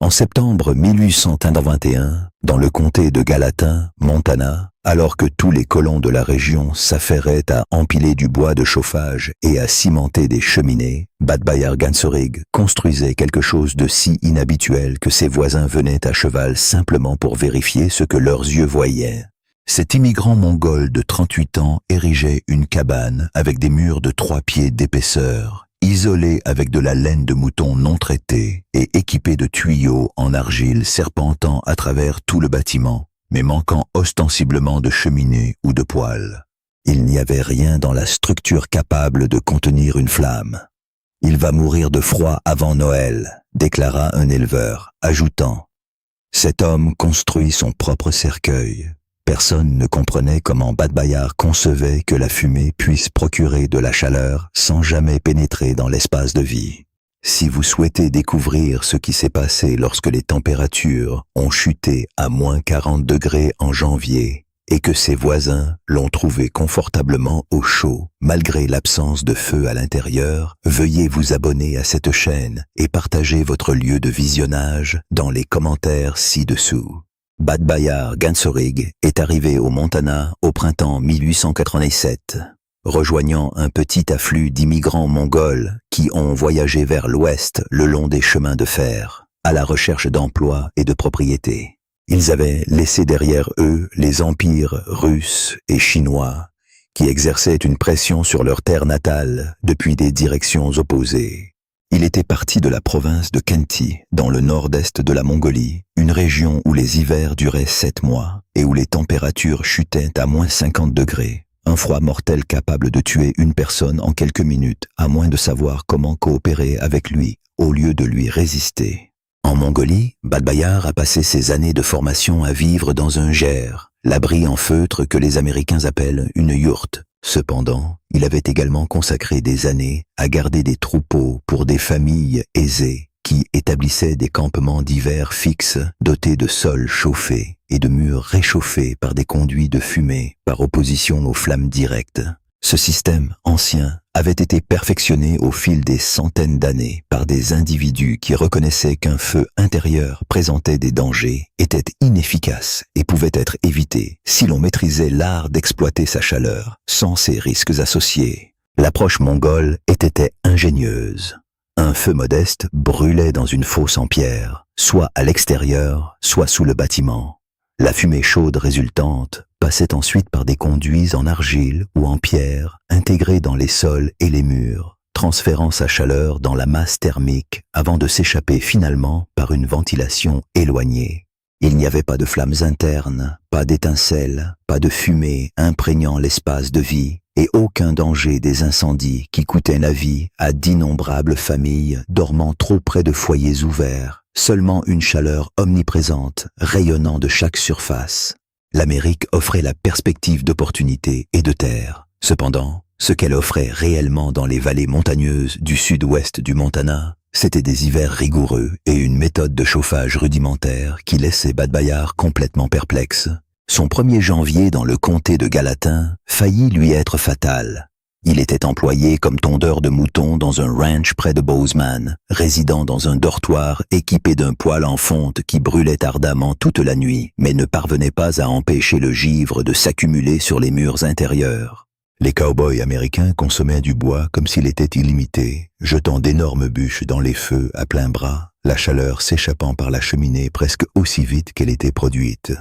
En septembre 1821, dans le comté de Gallatin, Montana, alors que tous les colons de la région s'affairaient à empiler du bois de chauffage et à cimenter des cheminées, Bad Bayar Ganserig construisait quelque chose de si inhabituel que ses voisins venaient à cheval simplement pour vérifier ce que leurs yeux voyaient. Cet immigrant mongol de 38 ans érigeait une cabane avec des murs de 3 pieds d'épaisseur, isolé avec de la laine de mouton non traitée et équipé de tuyaux en argile serpentant à travers tout le bâtiment, mais manquant ostensiblement de cheminée ou de poêle. Il n'y avait rien dans la structure capable de contenir une flamme. « Il va mourir de froid avant Noël », déclara un éleveur, ajoutant « Cet homme construit son propre cercueil ». Personne ne comprenait comment Bad Bayar concevait que la fumée puisse procurer de la chaleur sans jamais pénétrer dans l'espace de vie. Si vous souhaitez découvrir ce qui s'est passé lorsque les températures ont chuté à moins 40 degrés en janvier et que ses voisins l'ont trouvé confortablement au chaud malgré l'absence de feu à l'intérieur, veuillez vous abonner à cette chaîne et partager votre lieu de visionnage dans les commentaires ci-dessous. Bad Bayar Ganserig est arrivé au Montana au printemps 1887, rejoignant un petit afflux d'immigrants mongols qui ont voyagé vers l'ouest le long des chemins de fer, à la recherche d'emploi et de propriété. Ils avaient laissé derrière eux les empires russes et chinois, qui exerçaient une pression sur leur terre natale depuis des directions opposées. Il était parti de la province de Khenty, dans le nord-est de la Mongolie, une région où les hivers duraient 7 mois et où les températures chutaient à moins 50 degrés. Un froid mortel capable de tuer une personne en quelques minutes, à moins de savoir comment coopérer avec lui, au lieu de lui résister. En Mongolie, Bad Bayar a passé ses années de formation à vivre dans un gers, l'abri en feutre que les Américains appellent une yourte. Cependant, il avait également consacré des années à garder des troupeaux pour des familles aisées qui établissaient des campements d'hiver fixes dotés de sols chauffés et de murs réchauffés par des conduits de fumée par opposition aux flammes directes. Ce système ancien avait été perfectionné au fil des centaines d'années par des individus qui reconnaissaient qu'un feu intérieur présentait des dangers, était inefficace et pouvait être évité si l'on maîtrisait l'art d'exploiter sa chaleur sans ses risques associés. L'approche mongole était ingénieuse. Un feu modeste brûlait dans une fosse en pierre, soit à l'extérieur, soit sous le bâtiment. La fumée chaude résultante passait ensuite par des conduits en argile ou en pierre, intégrés dans les sols et les murs, transférant sa chaleur dans la masse thermique avant de s'échapper finalement par une ventilation éloignée. Il n'y avait pas de flammes internes, pas d'étincelles, pas de fumée imprégnant l'espace de vie, et aucun danger des incendies qui coûtaient la vie à d'innombrables familles dormant trop près de foyers ouverts, seulement une chaleur omniprésente rayonnant de chaque surface. L'Amérique offrait la perspective d'opportunité et de terre. Cependant, ce qu'elle offrait réellement dans les vallées montagneuses du sud-ouest du Montana, c'était des hivers rigoureux et une méthode de chauffage rudimentaire qui laissait Bad Bayar complètement perplexe. Son 1er janvier dans le comté de Gallatin faillit lui être fatal. Il était employé comme tondeur de moutons dans un ranch près de Bozeman, résidant dans un dortoir équipé d'un poêle en fonte qui brûlait ardemment toute la nuit, mais ne parvenait pas à empêcher le givre de s'accumuler sur les murs intérieurs. Les cow-boys américains consommaient du bois comme s'il était illimité, jetant d'énormes bûches dans les feux à plein bras, la chaleur s'échappant par la cheminée presque aussi vite qu'elle était produite.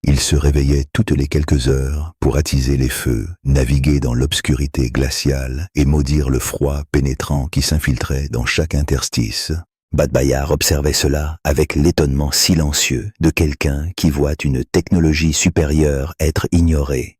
Ils se réveillaient toutes les quelques heures pour attiser les feux, naviguer dans l'obscurité glaciale et maudire le froid pénétrant qui s'infiltrait dans chaque interstice. Bad Bayar observait cela avec l'étonnement silencieux de quelqu'un qui voit une technologie supérieure être ignorée.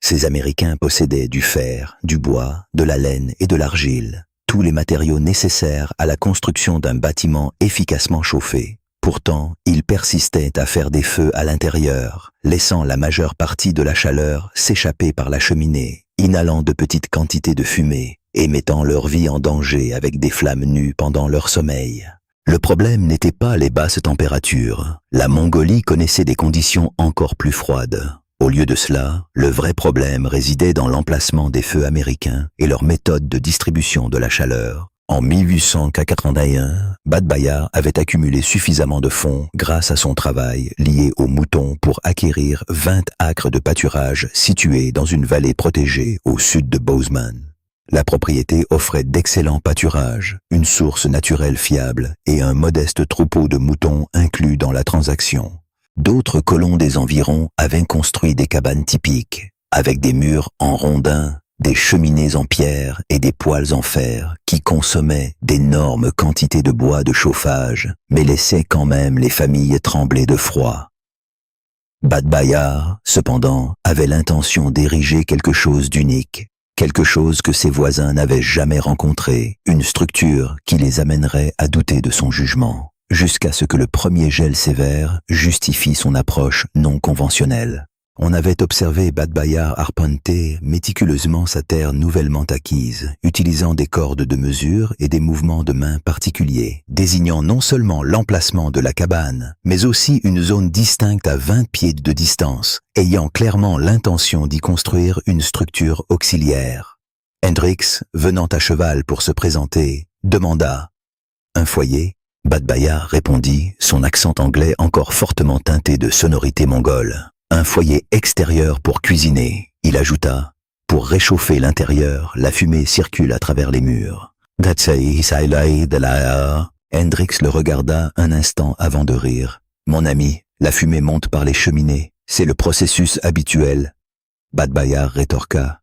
Ces Américains possédaient du fer, du bois, de la laine et de l'argile, tous les matériaux nécessaires à la construction d'un bâtiment efficacement chauffé. Pourtant, ils persistaient à faire des feux à l'intérieur, laissant la majeure partie de la chaleur s'échapper par la cheminée, inhalant de petites quantités de fumée et mettant leur vie en danger avec des flammes nues pendant leur sommeil. Le problème n'était pas les basses températures. La Mongolie connaissait des conditions encore plus froides. Au lieu de cela, le vrai problème résidait dans l'emplacement des feux américains et leur méthode de distribution de la chaleur, En 1881, Badbayar avait accumulé suffisamment de fonds grâce à son travail lié aux moutons pour acquérir 20 acres de pâturage situés dans une vallée protégée au sud de Bozeman. La propriété offrait d'excellents pâturages, une source naturelle fiable et un modeste troupeau de moutons inclus dans la transaction. D'autres colons des environs avaient construit des cabanes typiques, avec des murs en rondins, des cheminées en pierre et des poêles en fer qui consommaient d'énormes quantités de bois de chauffage, mais laissaient quand même les familles trembler de froid. Badbayar, cependant, avait l'intention d'ériger quelque chose d'unique, quelque chose que ses voisins n'avaient jamais rencontré, une structure qui les amènerait à douter de son jugement, jusqu'à ce que le premier gel sévère justifie son approche non conventionnelle. On avait observé Badbayar arpenter méticuleusement sa terre nouvellement acquise, utilisant des cordes de mesure et des mouvements de main particuliers, désignant non seulement l'emplacement de la cabane, mais aussi une zone distincte à 20 pieds de distance, ayant clairement l'intention d'y construire une structure auxiliaire. Hendricks, venant à cheval pour se présenter, demanda « Un foyer ?» Badbayar répondit, son accent anglais encore fortement teinté de sonorité mongole. Un foyer extérieur pour cuisiner, il ajouta. Pour réchauffer l'intérieur, la fumée circule à travers les murs. Hendricks le regarda un instant avant de rire. Mon ami, la fumée monte par les cheminées, c'est le processus habituel. Badbayar rétorqua.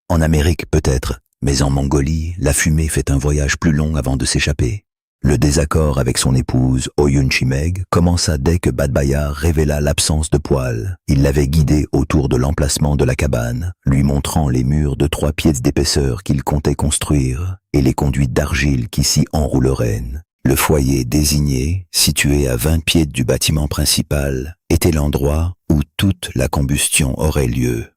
En Amérique peut-être, mais en Mongolie, la fumée fait un voyage plus long avant de s'échapper. Le désaccord avec son épouse, Oyun Chimeg, commença dès que Badbayar révéla l'absence de poêle. Il l'avait guidé autour de l'emplacement de la cabane, lui montrant les murs de 3 pieds d'épaisseur qu'il comptait construire et les conduites d'argile qui s'y enrouleraient. Le foyer désigné, situé à 20 pieds du bâtiment principal, était l'endroit où toute la combustion aurait lieu.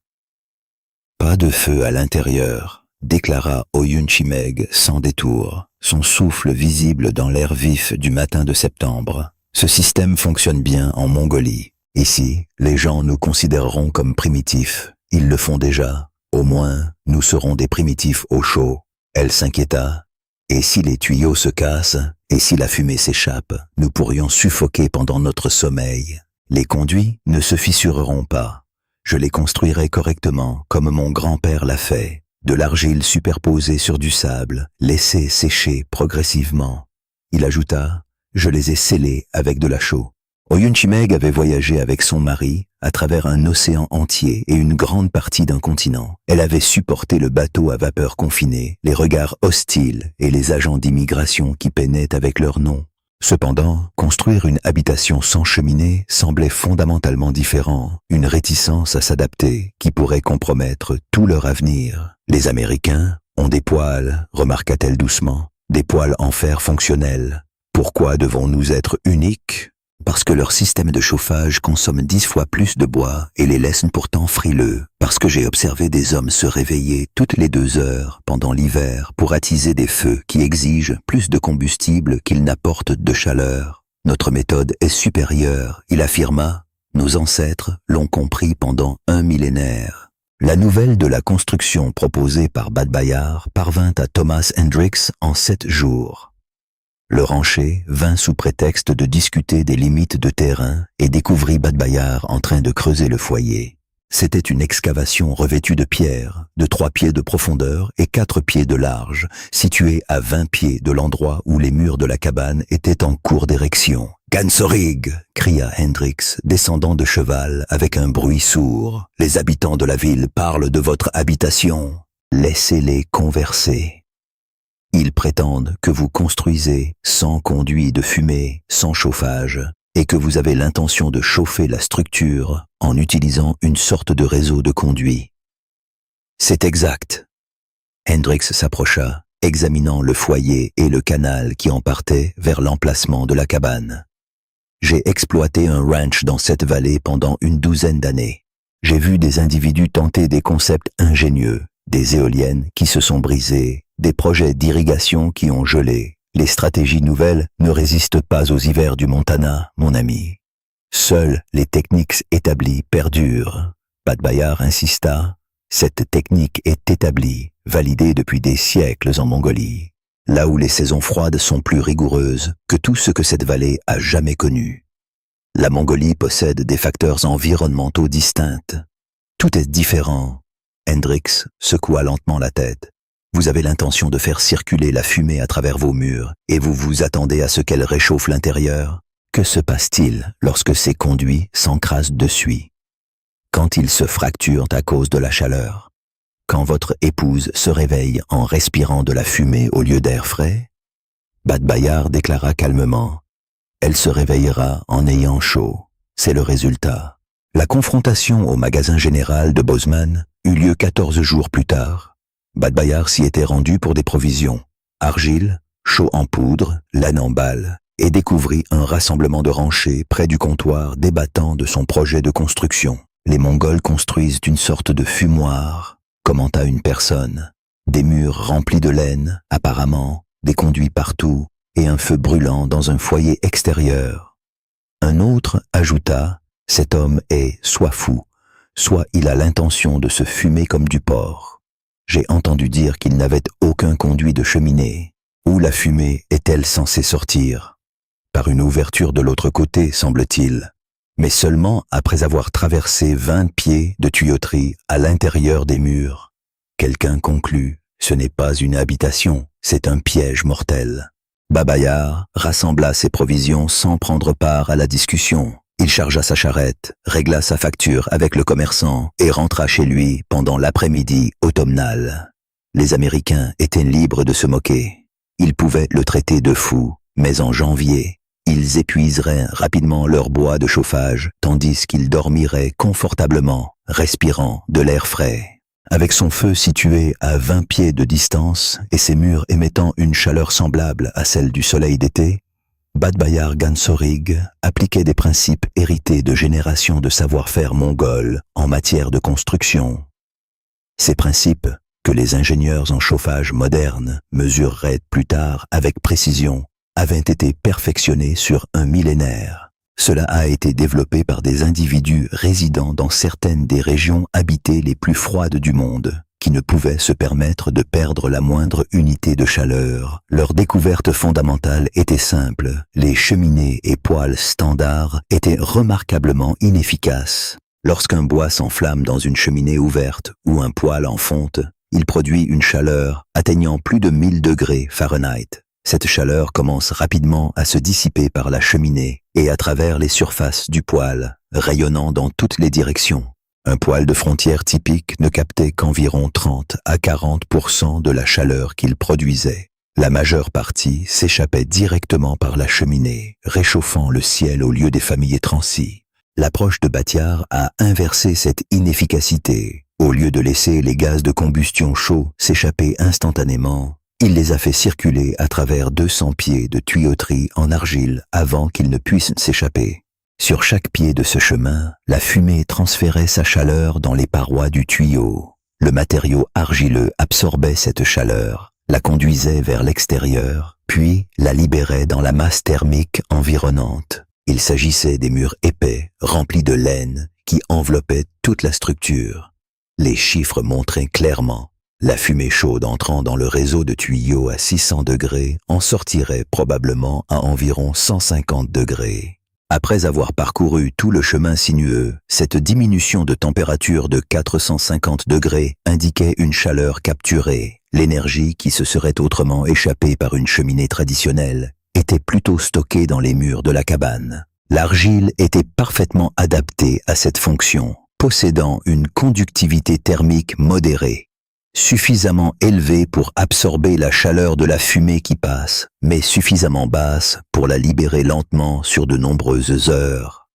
Pas de feu à l'intérieur, déclara Oyun Chimeg sans détour, son souffle visible dans l'air vif du matin de septembre. Ce système fonctionne bien en Mongolie. Ici, les gens nous considéreront comme primitifs. Ils le font déjà. Au moins, nous serons des primitifs au chaud. Elle s'inquiéta. Et si les tuyaux se cassent, et si la fumée s'échappe, nous pourrions suffoquer pendant notre sommeil. Les conduits ne se fissureront pas. Je les construirai correctement, comme mon grand-père l'a fait. De l'argile superposée sur du sable, laissée sécher progressivement. Il ajouta, je les ai scellés avec de la chaux. Oyun Chimeg avait voyagé avec son mari à travers un océan entier et une grande partie d'un continent. Elle avait supporté le bateau à vapeur confiné, les regards hostiles et les agents d'immigration qui peinaient avec leur nom. Cependant, construire une habitation sans cheminée semblait fondamentalement différent, une réticence à s'adapter qui pourrait compromettre tout leur avenir. Les Américains ont des poêles, remarqua-t-elle doucement, des poêles en fer fonctionnels. Pourquoi devons-nous être uniques ? Parce que leur système de chauffage consomme 10 fois plus de bois et les laisse pourtant frileux. Parce que j'ai observé des hommes se réveiller toutes les 2 heures pendant l'hiver pour attiser des feux qui exigent plus de combustible qu'ils n'apportent de chaleur. Notre méthode est supérieure, il affirma. Nos ancêtres l'ont compris pendant 1 millénaire. La nouvelle de la construction proposée par Badbayar parvint à Thomas Hendricks en 7 jours. Le rancher vint sous prétexte de discuter des limites de terrain et découvrit Badbayar en train de creuser le foyer. C'était une excavation revêtue de pierre, de 3 pieds de profondeur et 4 pieds de large, située à 20 pieds de l'endroit où les murs de la cabane étaient en cours d'érection. « Gansorig !» cria Hendricks, descendant de cheval avec un bruit sourd. « Les habitants de la ville parlent de votre habitation. Laissez-les converser. » Ils prétendent que vous construisez sans conduit de fumée, sans chauffage, et que vous avez l'intention de chauffer la structure en utilisant une sorte de réseau de conduits. C'est exact. Hendricks s'approcha, examinant le foyer et le canal qui en partait vers l'emplacement de la cabane. J'ai exploité un ranch dans cette vallée pendant une 12aine d'années. J'ai vu des individus tenter des concepts ingénieux, des éoliennes qui se sont brisées, des projets d'irrigation qui ont gelé. Les stratégies nouvelles ne résistent pas aux hivers du Montana, mon ami. Seules les techniques établies perdurent. Badbayar insista. Cette technique est établie, validée depuis des siècles en Mongolie. là où les saisons froides sont plus rigoureuses que tout ce que cette vallée a jamais connu. La Mongolie possède des facteurs environnementaux distincts. Tout est différent. Hendrix secoua lentement la tête. Vous avez l'intention de faire circuler la fumée à travers vos murs et vous vous attendez à ce qu'elle réchauffe l'intérieur. Que se passe-t-il lorsque ces conduits s'encrassent dessus? Quand ils se fracturent à cause de la chaleur? Quand votre épouse se réveille en respirant de la fumée au lieu d'air frais? Bad Bayar déclara calmement. Elle se réveillera en ayant chaud. C'est le résultat. La confrontation au magasin général de Bozeman eut lieu 14 jours plus tard. Bad Bayar s'y était rendu pour des provisions, argile, chaux en poudre, laine en balle, et découvrit un rassemblement de ranchers près du comptoir débattant de son projet de construction. Les Mongols construisent une sorte de fumoir, commenta une personne. Des murs remplis de laine, apparemment, des conduits partout, et un feu brûlant dans un foyer extérieur. Un autre ajouta, cet homme est soit fou, soit il a l'intention de se fumer comme du porc. J'ai entendu dire qu'il n'avait aucun conduit de cheminée. Où la fumée est-elle censée sortir? Par une ouverture de l'autre côté, semble-t-il, mais seulement après avoir traversé 20 pieds de tuyauterie à l'intérieur des murs. Quelqu'un conclut, ce n'est pas une habitation, c'est un piège mortel. Bad Bayar rassembla ses provisions sans prendre part à la discussion. Il chargea sa charrette, régla sa facture avec le commerçant et rentra chez lui pendant l'après-midi automnal. Les Américains étaient libres de se moquer. Ils pouvaient le traiter de fou, mais en janvier, ils épuiseraient rapidement leur bois de chauffage tandis qu'ils dormiraient confortablement, respirant de l'air frais. Avec son feu situé à 20 pieds de distance et ses murs émettant une chaleur semblable à celle du soleil d'été, Bad Bayar Gansorig appliquait des principes hérités de générations de savoir-faire mongols en matière de construction. Ces principes, que les ingénieurs en chauffage modernes mesureraient plus tard avec précision, avaient été perfectionnés sur un millénaire. Cela a été développé par des individus résidant dans certaines des régions habitées les plus froides du monde, qui ne pouvaient se permettre de perdre la moindre unité de chaleur. Leur découverte fondamentale était simple, les cheminées et poêles standards étaient remarquablement inefficaces. Lorsqu'un bois s'enflamme dans une cheminée ouverte ou un poêle en fonte, il produit une chaleur atteignant plus de 1000 degrés Fahrenheit. Cette chaleur commence rapidement à se dissiper par la cheminée et à travers les surfaces du poêle, rayonnant dans toutes les directions. Un poêle de frontière typique ne captait qu'environ 30 à 40% de la chaleur qu'il produisait. La majeure partie s'échappait directement par la cheminée, réchauffant le ciel au lieu des familles transies. L'approche de Bayar a inversé cette inefficacité. Au lieu de laisser les gaz de combustion chauds s'échapper instantanément, il les a fait circuler à travers 200 pieds de tuyauterie en argile avant qu'ils ne puissent s'échapper. Sur chaque pied de ce chemin, la fumée transférait sa chaleur dans les parois du tuyau. Le matériau argileux absorbait cette chaleur, la conduisait vers l'extérieur, puis la libérait dans la masse thermique environnante. Il s'agissait des murs épais, remplis de laine, qui enveloppaient toute la structure. Les chiffres montraient clairement. La fumée chaude entrant dans le réseau de tuyaux à 600 degrés en sortirait probablement à environ 150 degrés. Après avoir parcouru tout le chemin sinueux, cette diminution de température de 450 degrés indiquait une chaleur capturée. L'énergie qui se serait autrement échappée par une cheminée traditionnelle était plutôt stockée dans les murs de la cabane. L'argile était parfaitement adaptée à cette fonction, possédant une conductivité thermique modérée, suffisamment élevée pour absorber la chaleur de la fumée qui passe, mais suffisamment basse pour la libérer lentement sur de nombreuses heures.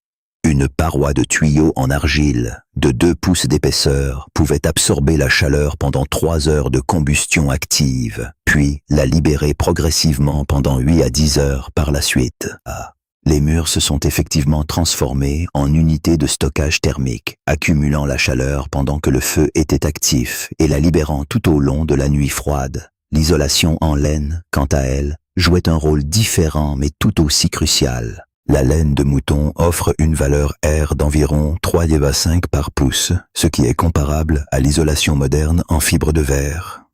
Une paroi de tuyau en argile de 2 pouces d'épaisseur pouvait absorber la chaleur pendant 3 heures de combustion active, puis la libérer progressivement pendant 8 à 10 heures par la suite. Les murs se sont effectivement transformés en unités de stockage thermique, accumulant la chaleur pendant que le feu était actif et la libérant tout au long de la nuit froide. L'isolation en laine, quant à elle, jouait un rôle différent mais tout aussi crucial. La laine de mouton offre une valeur R d'environ 3,5 par pouce, ce qui est comparable à l'isolation moderne en fibre de verre.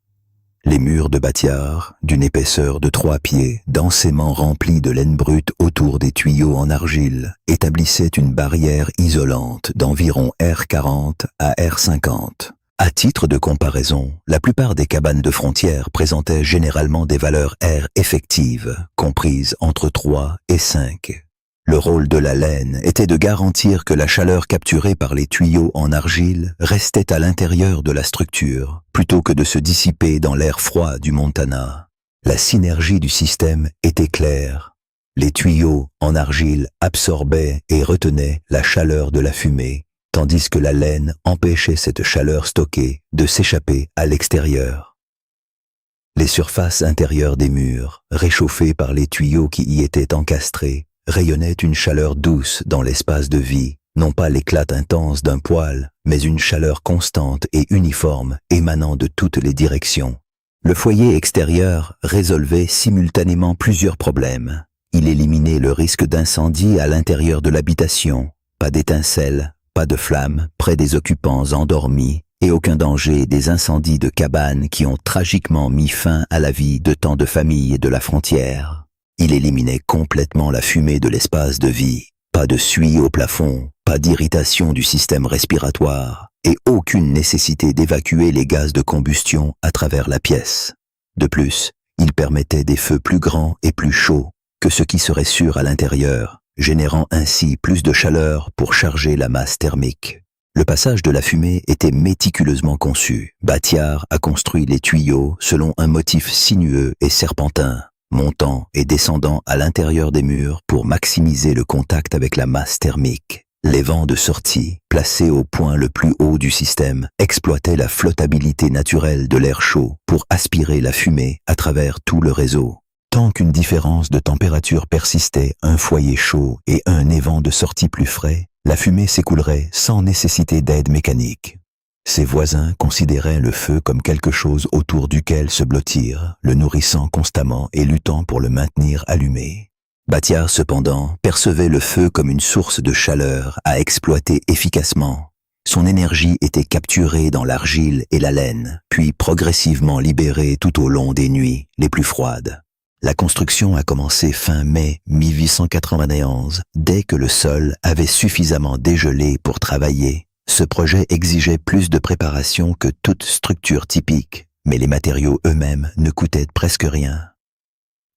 Les murs de bâtard, d'une épaisseur de 3 pieds, densément remplis de laine brute autour des tuyaux en argile, établissaient une barrière isolante d'environ R40 à R50. À titre de comparaison, la plupart des cabanes de frontières présentaient généralement des valeurs R effectives, comprises entre 3 et 5. Le rôle de la laine était de garantir que la chaleur capturée par les tuyaux en argile restait à l'intérieur de la structure, plutôt que de se dissiper dans l'air froid du Montana. La synergie du système était claire. Les tuyaux en argile absorbaient et retenaient la chaleur de la fumée, tandis que la laine empêchait cette chaleur stockée de s'échapper à l'extérieur. Les surfaces intérieures des murs, réchauffées par les tuyaux qui y étaient encastrés, rayonnait une chaleur douce dans l'espace de vie, non pas l'éclat intense d'un poêle, mais une chaleur constante et uniforme émanant de toutes les directions. Le foyer extérieur résolvait simultanément plusieurs problèmes. Il éliminait le risque d'incendie à l'intérieur de l'habitation, pas d'étincelles, pas de flammes près des occupants endormis et aucun danger des incendies de cabanes qui ont tragiquement mis fin à la vie de tant de familles de la frontière. Il éliminait complètement la fumée de l'espace de vie, pas de suie au plafond, pas d'irritation du système respiratoire et aucune nécessité d'évacuer les gaz de combustion à travers la pièce. De plus, il permettait des feux plus grands et plus chauds que ce qui serait sûr à l'intérieur, générant ainsi plus de chaleur pour charger la masse thermique. Le passage de la fumée était méticuleusement conçu. Bâtillard a construit les tuyaux selon un motif sinueux et serpentin, montant et descendant à l'intérieur des murs pour maximiser le contact avec la masse thermique. Les vents de sortie, placés au point le plus haut du système, exploitaient la flottabilité naturelle de l'air chaud pour aspirer la fumée à travers tout le réseau. Tant qu'une différence de température persistait, un foyer chaud et un évent de sortie plus frais, la fumée s'écoulerait sans nécessité d'aide mécanique. Ses voisins considéraient le feu comme quelque chose autour duquel se blottir, le nourrissant constamment et luttant pour le maintenir allumé. Bâtillard, cependant, percevait le feu comme une source de chaleur à exploiter efficacement. Son énergie était capturée dans l'argile et la laine, puis progressivement libérée tout au long des nuits les plus froides. La construction a commencé fin mai 1891, dès que le sol avait suffisamment dégelé pour travailler. Ce projet exigeait plus de préparation que toute structure typique, mais les matériaux eux-mêmes ne coûtaient presque rien.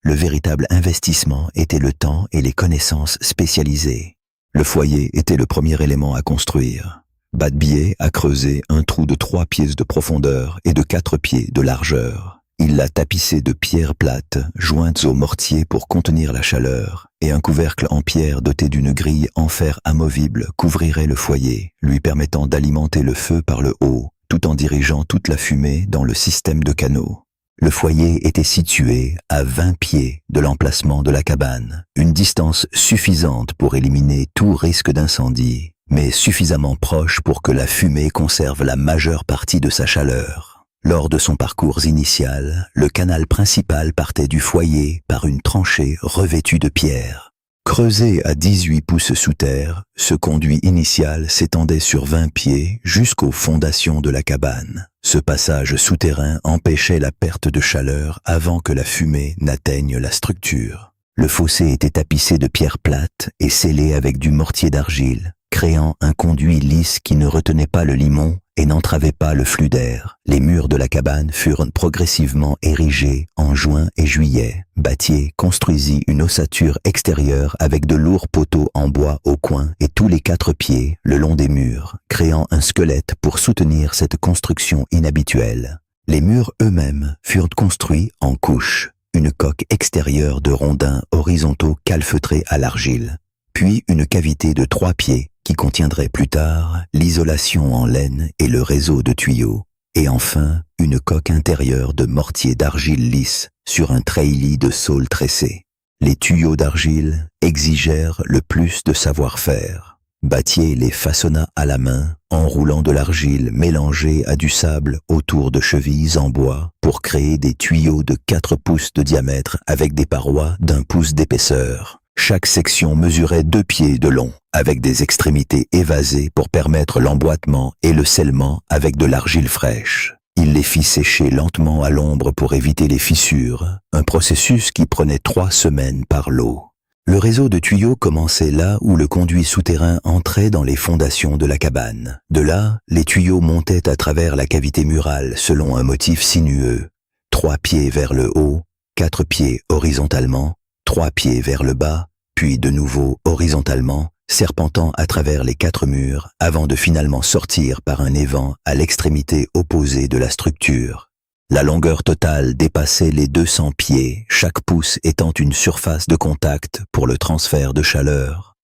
Le véritable investissement était le temps et les connaissances spécialisées. Le foyer était le premier élément à construire. Badbier a creusé un trou de 3 pieds de profondeur et de 4 pieds de largeur. Il l'a tapissé de pierres plates, jointes au mortier pour contenir la chaleur, et un couvercle en pierre doté d'une grille en fer amovible couvrirait le foyer, lui permettant d'alimenter le feu par le haut, tout en dirigeant toute la fumée dans le système de canaux. Le foyer était situé à 20 pieds de l'emplacement de la cabane, une distance suffisante pour éliminer tout risque d'incendie, mais suffisamment proche pour que la fumée conserve la majeure partie de sa chaleur. Lors de son parcours initial, le canal principal partait du foyer par une tranchée revêtue de pierre. Creusé à 18 pouces sous terre, ce conduit initial s'étendait sur 20 pieds jusqu'aux fondations de la cabane. Ce passage souterrain empêchait la perte de chaleur avant que la fumée n'atteigne la structure. Le fossé était tapissé de pierres plates et scellé avec du mortier d'argile, créant un conduit lisse qui ne retenait pas le limon et n'entravait pas le flux d'air. Les murs de la cabane furent progressivement érigés en juin et juillet. Battier construisit une ossature extérieure avec de lourds poteaux en bois au coin et tous les 4 pieds le long des murs, créant un squelette pour soutenir cette construction inhabituelle. Les murs eux-mêmes furent construits en couches, une coque extérieure de rondins horizontaux calfeutrés à l'argile, puis une cavité de 3 pieds qui contiendrait plus tard l'isolation en laine et le réseau de tuyaux, et enfin une coque intérieure de mortier d'argile lisse sur un treillis de saules tressés. Les tuyaux d'argile exigèrent le plus de savoir-faire. Battier les façonna à la main, en roulant de l'argile mélangée à du sable autour de chevilles en bois pour créer des tuyaux de 4 pouces de diamètre avec des parois d'1 pouce d'épaisseur. Chaque section mesurait 2 pieds de long, avec des extrémités évasées pour permettre l'emboîtement et le scellement avec de l'argile fraîche. Il les fit sécher lentement à l'ombre pour éviter les fissures, un processus qui prenait 3 semaines par lot. Le réseau de tuyaux commençait là où le conduit souterrain entrait dans les fondations de la cabane. De là, les tuyaux montaient à travers la cavité murale selon un motif sinueux. 3 pieds vers le haut, 4 pieds horizontalement, 3 pieds vers le bas, puis de nouveau horizontalement, serpentant à travers les 4 murs avant de finalement sortir par un évent à l'extrémité opposée de la structure. La longueur totale dépassait les 200 pieds, chaque pouce étant une surface de contact pour le transfert de chaleur.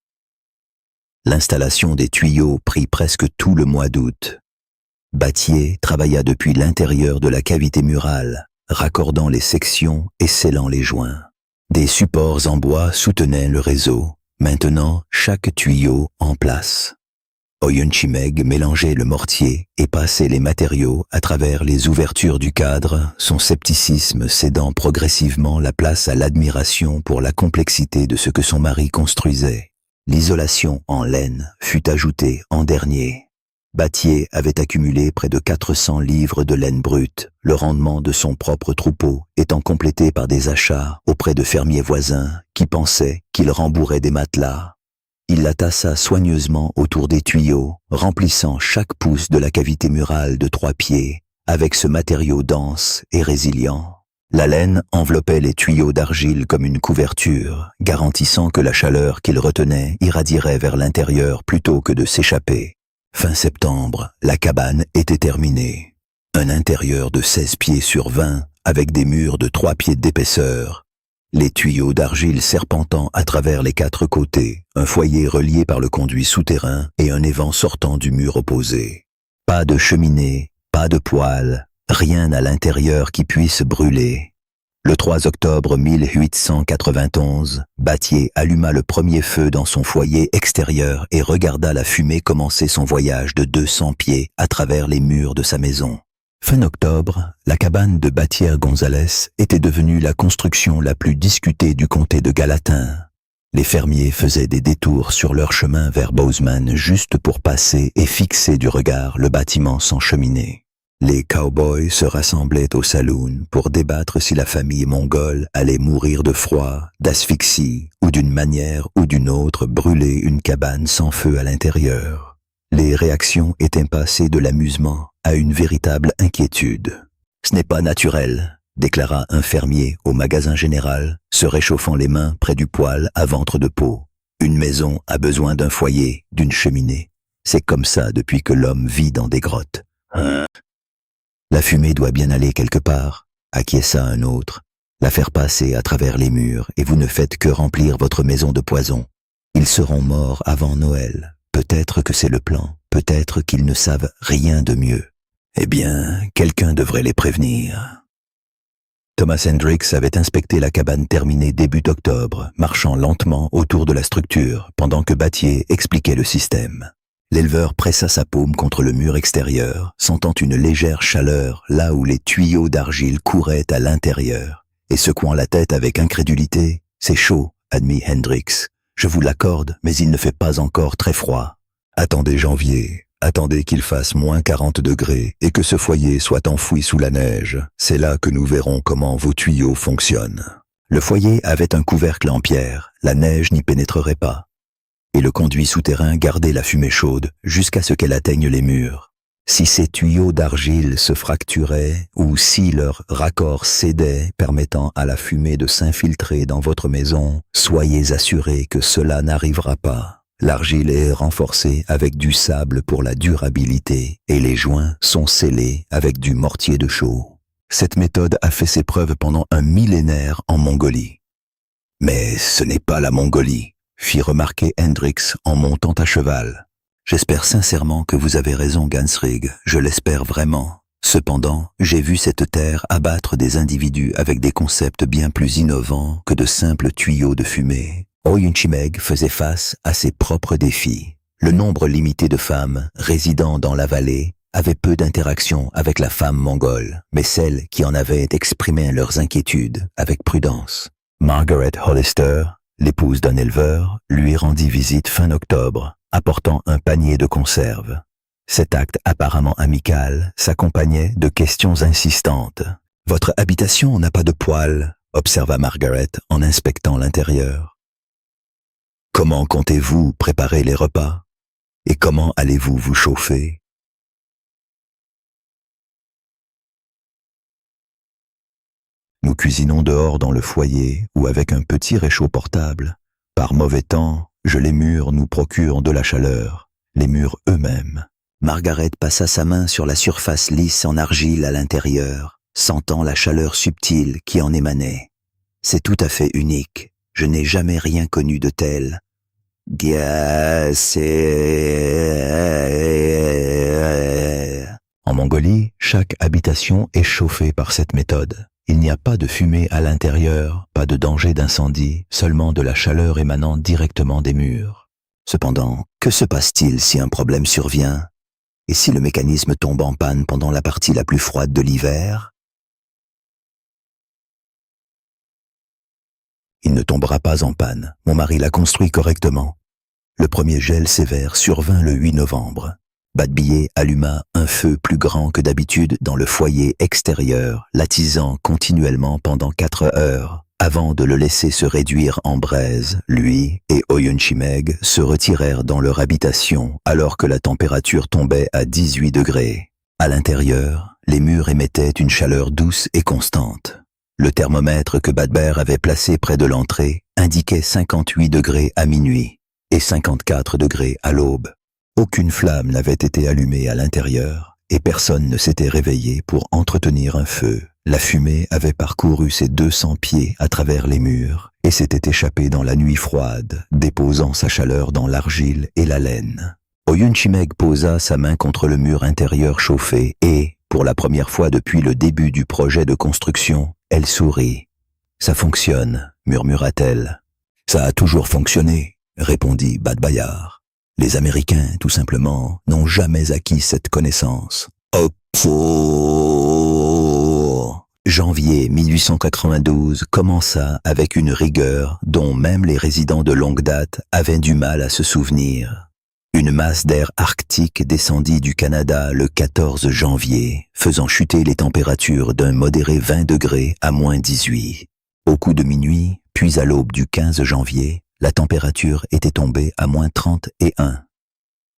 L'installation des tuyaux prit presque tout le mois d'août. Battier travailla depuis l'intérieur de la cavité murale, raccordant les sections et scellant les joints. Des supports en bois soutenaient le réseau. Maintenant, chaque tuyau en place. Oyunchimeg mélangeait le mortier et passait les matériaux à travers les ouvertures du cadre, son scepticisme cédant progressivement la place à l'admiration pour la complexité de ce que son mari construisait. L'isolation en laine fut ajoutée en dernier. Battier avait accumulé près de 400 livres de laine brute, le rendement de son propre troupeau étant complété par des achats auprès de fermiers voisins qui pensaient qu'il rembourrait des matelas. Il la tassa soigneusement autour des tuyaux, remplissant chaque pouce de la cavité murale de 3 pieds avec ce matériau dense et résilient. La laine enveloppait les tuyaux d'argile comme une couverture, garantissant que la chaleur qu'ils retenaient irradierait vers l'intérieur plutôt que de s'échapper. Fin septembre, la cabane était terminée. Un intérieur de 16 pieds sur 20, avec des murs de 3 pieds d'épaisseur. Les tuyaux d'argile serpentant à travers les 4 côtés, un foyer relié par le conduit souterrain et un évent sortant du mur opposé. Pas de cheminée, pas de poêle, rien à l'intérieur qui puisse brûler. Le 3 octobre 1891, Battier alluma le premier feu dans son foyer extérieur et regarda la fumée commencer son voyage de 200 pieds à travers les murs de sa maison. Fin octobre, la cabane de Battier-Gonzalez était devenue la construction la plus discutée du comté de Gallatin. Les fermiers faisaient des détours sur leur chemin vers Bozeman juste pour passer et fixer du regard le bâtiment sans cheminée. Les cowboys se rassemblaient au saloon pour débattre si la famille mongole allait mourir de froid, d'asphyxie ou d'une manière ou d'une autre brûler une cabane sans feu à l'intérieur. Les réactions étaient passées de l'amusement à une véritable inquiétude. « Ce n'est pas naturel », déclara un fermier au magasin général, se réchauffant les mains près du poêle à ventre de peau. « Une maison a besoin d'un foyer, d'une cheminée. C'est comme ça depuis que l'homme vit dans des grottes. » La fumée doit bien aller quelque part, acquiesça un autre, la faire passer à travers les murs et vous ne faites que remplir votre maison de poison. Ils seront morts avant Noël. Peut-être que c'est le plan, peut-être qu'ils ne savent rien de mieux. Eh bien, quelqu'un devrait les prévenir. Thomas Hendricks avait inspecté la cabane terminée début octobre, marchant lentement autour de la structure pendant que Battier expliquait le système. L'éleveur pressa sa paume contre le mur extérieur, sentant une légère chaleur là où les tuyaux d'argile couraient à l'intérieur, et secouant la tête avec incrédulité. « C'est chaud, » admit Hendricks. « Je vous l'accorde, mais il ne fait pas encore très froid. » « Attendez janvier, attendez qu'il fasse moins 40 degrés et que ce foyer soit enfoui sous la neige. C'est là que nous verrons comment vos tuyaux fonctionnent. » Le foyer avait un couvercle en pierre, la neige n'y pénétrerait pas. Et le conduit souterrain gardait la fumée chaude jusqu'à ce qu'elle atteigne les murs. Si ces tuyaux d'argile se fracturaient ou si leur raccord cédait permettant à la fumée de s'infiltrer dans votre maison, soyez assurés que cela n'arrivera pas. L'argile est renforcée avec du sable pour la durabilité et les joints sont scellés avec du mortier de chaux. Cette méthode a fait ses preuves pendant un millénaire en Mongolie. Mais ce n'est pas la Mongolie, fit remarquer Hendricks en montant à cheval. J'espère sincèrement que vous avez raison, Gansrig, je l'espère vraiment. Cependant, j'ai vu cette terre abattre des individus avec des concepts bien plus innovants que de simples tuyaux de fumée. Oyunchimeg faisait face à ses propres défis. Le nombre limité de femmes résidant dans la vallée avait peu d'interaction avec la femme mongole, mais celles qui en avaient exprimaient leurs inquiétudes avec prudence. Margaret Hollister, l'épouse d'un éleveur, lui rendit visite fin octobre, apportant un panier de conserves. Cet acte apparemment amical s'accompagnait de questions insistantes. « Votre habitation n'a pas de poêle », observa Margaret en inspectant l'intérieur. « Comment comptez-vous préparer les repas? Et comment allez-vous vous chauffer? » Nous cuisinons dehors dans le foyer ou avec un petit réchaud portable. Par mauvais temps, les murs nous procurent de la chaleur, les murs eux-mêmes. Margaret passa sa main sur la surface lisse en argile à l'intérieur, sentant la chaleur subtile qui en émanait. C'est tout à fait unique. Je n'ai jamais rien connu de tel. En Mongolie, chaque habitation est chauffée par cette méthode. Il n'y a pas de fumée à l'intérieur, pas de danger d'incendie, seulement de la chaleur émanant directement des murs. Cependant, que se passe-t-il si un problème survient? Et si le mécanisme tombe en panne pendant la partie la plus froide de l'hiver? Il ne tombera pas en panne. Mon mari l'a construit correctement. Le premier gel sévère survint le 8 novembre. Badbillet alluma un feu plus grand que d'habitude dans le foyer extérieur, l'attisant continuellement pendant 4 heures, avant de le laisser se réduire en braise. Lui et Oyunchimeg se retirèrent dans leur habitation alors que la température tombait à 18 degrés. À l'intérieur, les murs émettaient une chaleur douce et constante. Le thermomètre que Badber avait placé près de l'entrée indiquait 58 degrés à minuit et 54 degrés à l'aube. Aucune flamme n'avait été allumée à l'intérieur et personne ne s'était réveillé pour entretenir un feu. La fumée avait parcouru ses 200 pieds à travers les murs et s'était échappée dans la nuit froide, déposant sa chaleur dans l'argile et la laine. Oyunchimeg posa sa main contre le mur intérieur chauffé et, pour la première fois depuis le début du projet de construction, elle sourit. « Ça fonctionne », murmura-t-elle. « Ça a toujours fonctionné », répondit Badbayar. Les Américains, tout simplement, n'ont jamais acquis cette connaissance. Janvier 1892 commença avec une rigueur dont même les résidents de longue date avaient du mal à se souvenir. Une masse d'air arctique descendit du Canada le 14 janvier, faisant chuter les températures d'un modéré 20 degrés à moins 18. Au coup de minuit, puis à l'aube du 15 janvier, la température était tombée à moins 31.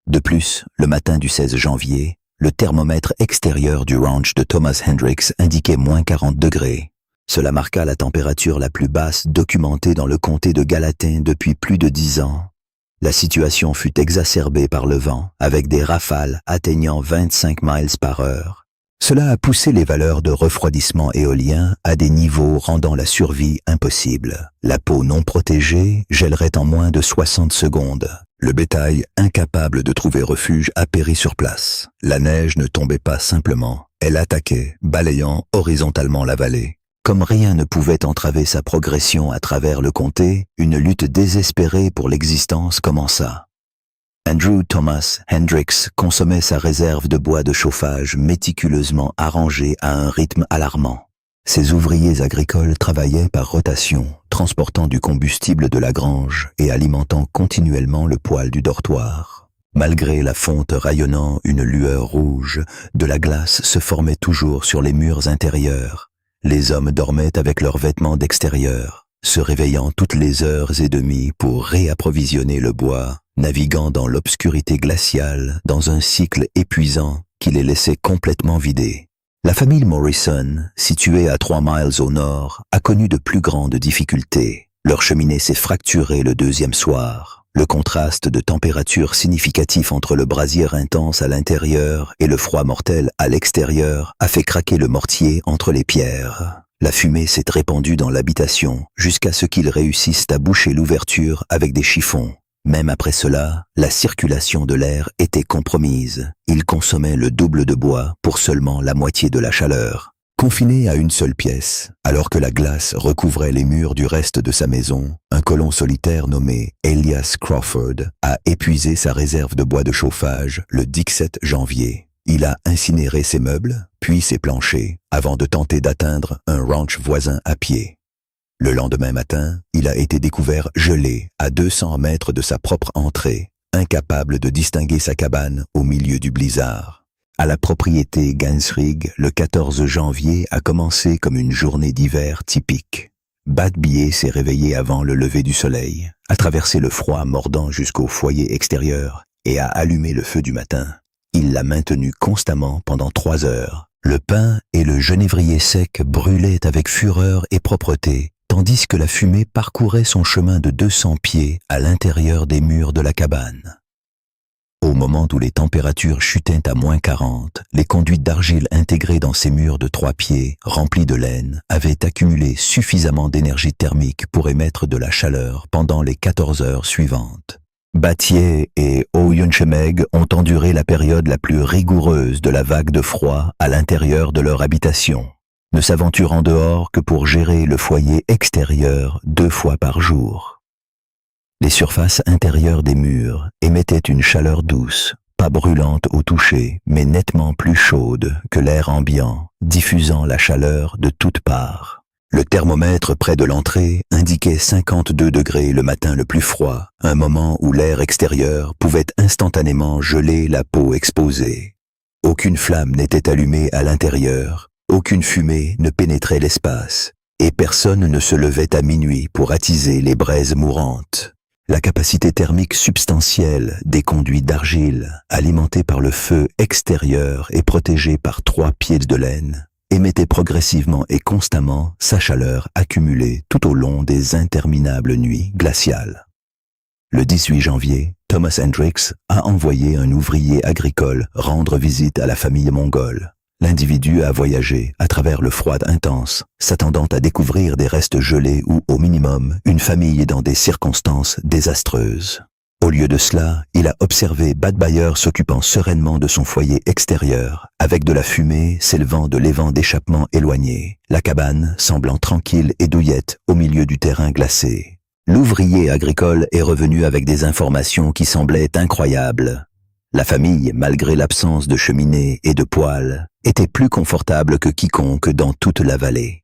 De plus, le matin du 16 janvier, le thermomètre extérieur du ranch de Thomas Hendricks indiquait moins 40 degrés. Cela marqua la température la plus basse documentée dans le comté de Gallatin depuis plus de 10 ans. La situation fut exacerbée par le vent, avec des rafales atteignant 25 miles par heure. Cela a poussé les valeurs de refroidissement éolien à des niveaux rendant la survie impossible. La peau non protégée gèlerait en moins de 60 secondes. Le bétail, incapable de trouver refuge, a péri sur place. La neige ne tombait pas simplement, elle attaquait, balayant horizontalement la vallée. Comme rien ne pouvait entraver sa progression à travers le comté, une lutte désespérée pour l'existence commença. Andrew Thomas Hendricks consommait sa réserve de bois de chauffage méticuleusement arrangée à un rythme alarmant. Ses ouvriers agricoles travaillaient par rotation, transportant du combustible de la grange et alimentant continuellement le poêle du dortoir. Malgré la fonte rayonnant une lueur rouge, de la glace se formait toujours sur les murs intérieurs. Les hommes dormaient avec leurs vêtements d'extérieur, se réveillant toutes les heures et demie pour réapprovisionner le bois, naviguant dans l'obscurité glaciale dans un cycle épuisant qui les laissait complètement vidés. La famille Morrison, située à 3 miles au nord, a connu de plus grandes difficultés. Leur cheminée s'est fracturée le deuxième soir. Le contraste de température significatif entre le brasier intense à l'intérieur et le froid mortel à l'extérieur a fait craquer le mortier entre les pierres. La fumée s'est répandue dans l'habitation jusqu'à ce qu'ils réussissent à boucher l'ouverture avec des chiffons. Même après cela, la circulation de l'air était compromise. Il consommait le double de bois pour seulement la moitié de la chaleur. Confiné à une seule pièce, alors que la glace recouvrait les murs du reste de sa maison, un colon solitaire nommé Elias Crawford a épuisé sa réserve de bois de chauffage le 17 janvier. Il a incinéré ses meubles, puis ses planchers, avant de tenter d'atteindre un ranch voisin à pied. Le lendemain matin, il a été découvert gelé à 200 mètres de sa propre entrée. incapable de distinguer sa cabane au milieu du blizzard. À la propriété Gansrig, le 14 janvier a commencé comme une journée d'hiver typique. Bat-Bié s'est réveillé avant le lever du soleil, a traversé le froid mordant jusqu'au foyer extérieur et a allumé le feu du matin. Il l'a maintenu constamment pendant 3 heures. Le pin et le genévrier sec brûlaient avec fureur et propreté, tandis que la fumée parcourait son chemin de 200 pieds à l'intérieur des murs de la cabane. Au moment où les températures chutaient à -40, les conduites d'argile intégrées dans ces murs de 3 pieds, remplis de laine, avaient accumulé suffisamment d'énergie thermique pour émettre de la chaleur pendant les 14 heures suivantes. Battier et Oyenchemeg ont enduré la période la plus rigoureuse de la vague de froid à l'intérieur de leur habitation, ne s'aventurant dehors que pour gérer le foyer extérieur 2 fois par jour. Les surfaces intérieures des murs émettaient une chaleur douce, pas brûlante au toucher, mais nettement plus chaude que l'air ambiant, diffusant la chaleur de toutes parts. Le thermomètre près de l'entrée indiquait 52 degrés le matin le plus froid, un moment où l'air extérieur pouvait instantanément geler la peau exposée. Aucune flamme n'était allumée à l'intérieur, aucune fumée ne pénétrait l'espace, et personne ne se levait à minuit pour attiser les braises mourantes. La capacité thermique substantielle des conduits d'argile, alimentés par le feu extérieur et protégés par 3 pieds de laine, émettait progressivement et constamment sa chaleur accumulée tout au long des interminables nuits glaciales. Le 18 janvier, Thomas Hendricks a envoyé un ouvrier agricole rendre visite à la famille mongole. L'individu a voyagé à travers le froid intense, s'attendant à découvrir des restes gelés ou, au minimum, une famille dans des circonstances désastreuses. Au lieu de cela, il a observé Bat-Bayer s'occupant sereinement de son foyer extérieur, avec de la fumée s'élevant de l'évent d'échappement éloigné, la cabane semblant tranquille et douillette au milieu du terrain glacé. L'ouvrier agricole est revenu avec des informations qui semblaient incroyables. La famille, malgré l'absence de cheminée et de poêle, était plus confortable que quiconque dans toute la vallée.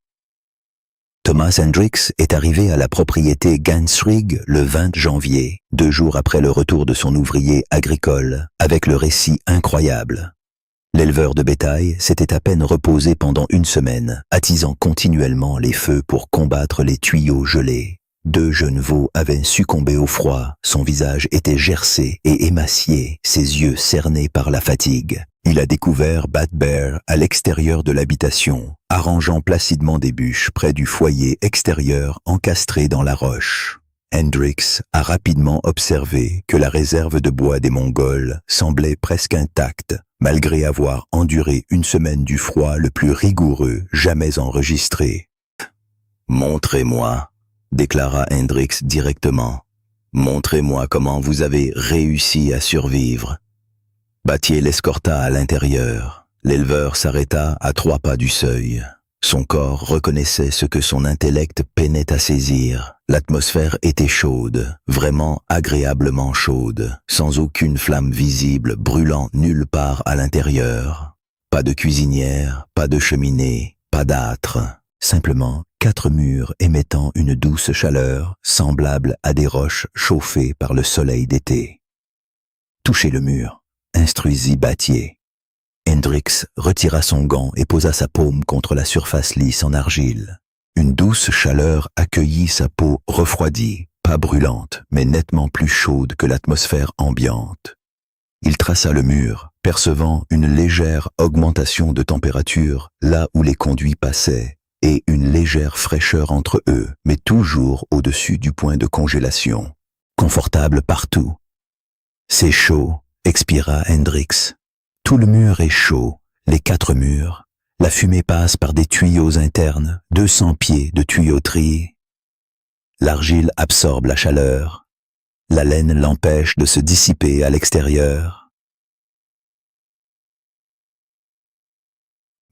Thomas Hendricks est arrivé à la propriété Gansrig le 20 janvier, 2 jours après le retour de son ouvrier agricole, avec le récit incroyable. L'éleveur de bétail s'était à peine reposé pendant 1 semaine, attisant continuellement les feux pour combattre les tuyaux gelés. 2 jeunes veaux avaient succombé au froid, son visage était gercé et émacié, ses yeux cernés par la fatigue. Il a découvert Bat-Bear à l'extérieur de l'habitation, arrangeant placidement des bûches près du foyer extérieur encastré dans la roche. Hendricks a rapidement observé que la réserve de bois des Mongols semblait presque intacte, malgré avoir enduré 1 semaine du froid le plus rigoureux jamais enregistré. « Montrez-moi », déclara Hendricks directement. « Montrez-moi comment vous avez réussi à survivre. » Battier l'escorta à l'intérieur. L'éleveur s'arrêta à 3 pas du seuil. Son corps reconnaissait ce que son intellect peinait à saisir. L'atmosphère était chaude, vraiment agréablement chaude, sans aucune flamme visible brûlant nulle part à l'intérieur. Pas de cuisinière, pas de cheminée, pas d'âtre. Simplement 4 murs émettant une douce chaleur, semblable à des roches chauffées par le soleil d'été. « Touchez le mur », instruisit Battier. Hendricks retira son gant et posa sa paume contre la surface lisse en argile. Une douce chaleur accueillit sa peau refroidie, pas brûlante, mais nettement plus chaude que l'atmosphère ambiante. Il traça le mur, percevant une légère augmentation de température là où les conduits passaient, et une légère fraîcheur entre eux, mais toujours au-dessus du point de congélation. Confortable partout. « C'est chaud », expira Hendricks. « Tout le mur est chaud, les 4 murs. La fumée passe par des tuyaux internes, 200 pieds de tuyauterie. L'argile absorbe la chaleur. La laine l'empêche de se dissiper à l'extérieur. »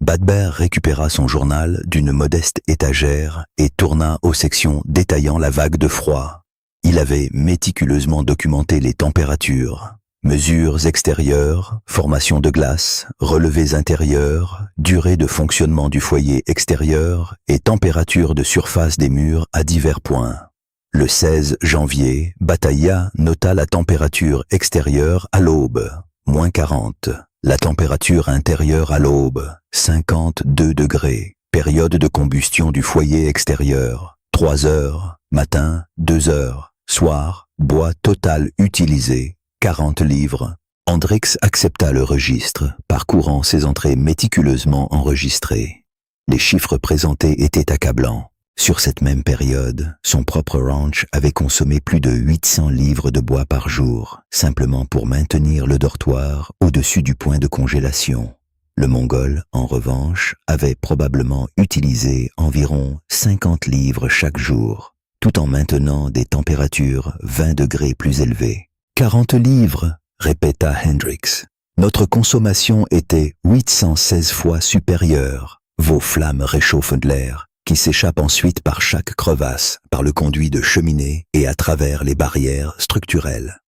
Bat-Bear récupéra son journal d'une modeste étagère et tourna aux sections détaillant la vague de froid. Il avait méticuleusement documenté les températures, mesures extérieures, formation de glace, relevés intérieurs, durée de fonctionnement du foyer extérieur et température de surface des murs à divers points. Le 16 janvier, Batailla nota la température extérieure à l'aube, -40. La température intérieure à l'aube, 52 degrés. Période de combustion du foyer extérieur, 3 heures, matin, 2 heures, soir, bois total utilisé, 40 livres. Hendricks accepta le registre, parcourant ses entrées méticuleusement enregistrées. Les chiffres présentés étaient accablants. Sur cette même période, son propre ranch avait consommé plus de 800 livres de bois par jour, simplement pour maintenir le dortoir au-dessus du point de congélation. Le Mongol, en revanche, avait probablement utilisé environ 50 livres chaque jour, tout en maintenant des températures 20 degrés plus élevées. 40 livres, répéta Hendricks. Notre consommation était 816 fois supérieure. Vos flammes réchauffent de l'air, qui s'échappe ensuite par chaque crevasse, par le conduit de cheminée et à travers les barrières structurelles.